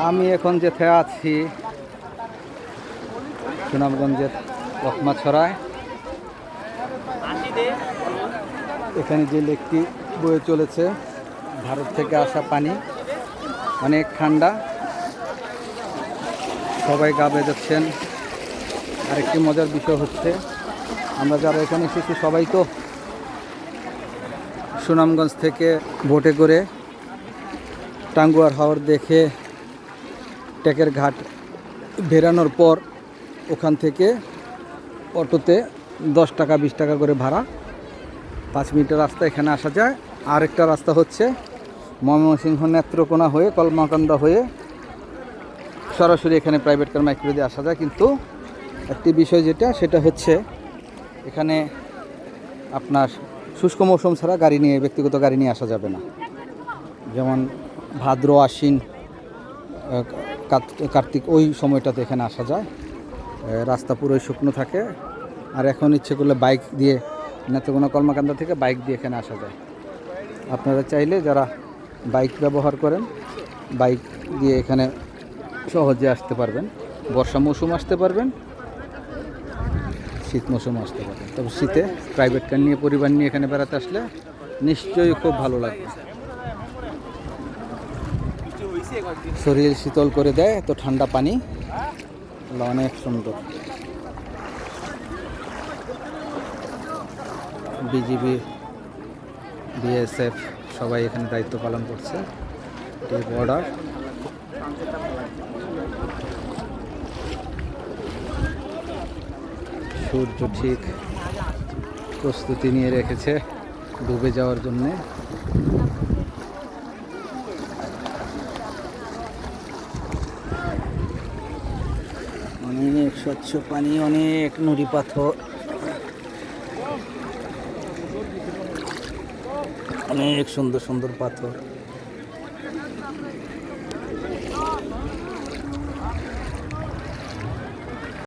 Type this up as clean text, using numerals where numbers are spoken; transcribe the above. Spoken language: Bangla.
আমি এখন যেথায় আছি সুনামগঞ্জের লক্ষ্মাছড়ায়। এখানে যে লেকটি বয়ে চলেছে, ভারত থেকে আসা পানি অনেক ঠান্ডা, সবাই গা বেজাচ্ছেন। আরেকটি মজার বিষয় হচ্ছে, আমরা যারা এখানে এসেছি সবাই তো সুনামগঞ্জ থেকে বোটে করে টাঙ্গুয়ার হাওর দেখে টেকের ঘাট বেরানোর পর ওখান থেকে অটোতে 10 টাকা 20 টাকা করে ভাড়া, 5 মিনিটের রাস্তা এখানে আসা যায়। আরেকটা রাস্তা হচ্ছে ময়মনসিংহ নেত্রকোনা হয়ে কলমাকান্দা হয়ে সরাসরি এখানে প্রাইভেট কার মাইক্রো দিয়ে আসা যায়। কিন্তু একটি বিষয় সেটা হচ্ছে এখানে আপনার শুষ্ক মৌসুম ছাড়া ব্যক্তিগত গাড়ি নিয়ে আসা যাবে না। যেমন ভাদ্র আশ্বিন কার্তিক ওই সময়টাতে এখানে আসা যায়, রাস্তা পুরোই শুকনো থাকে। আর এখন ইচ্ছে করলে বাইক দিয়ে নেত্রকোনা কলমাকান্দা থেকে বাইক দিয়ে এখানে আসা যায়। আপনারা চাইলে যারা বাইক ব্যবহার করেন বাইক দিয়ে এখানে সহজে আসতে পারবেন। বর্ষা মৌসুম আসতে পারবেন, শীত মৌসুম আসতে পারবেন। তবে শীতে প্রাইভেট কার নিয়ে পরিবার নিয়ে এখানে বেড়াতে আসলে নিশ্চয়ই খুব ভালো লাগবে। শরীর শীতল করে দেয় এত ঠান্ডা পানি, অনেক সুন্দর। বিজিবি বিএসএফ সবাই এখানে দায়িত্ব পালন করছে। এই বর্ডার সূর্য ঠিক প্রস্তুতি নিয়ে রেখেছে ডুবে যাওয়ার জন্যে। অনেক স্বচ্ছ পানি, অনেক নুড়ি পাথর, অনেক সুন্দর সুন্দর পাথর।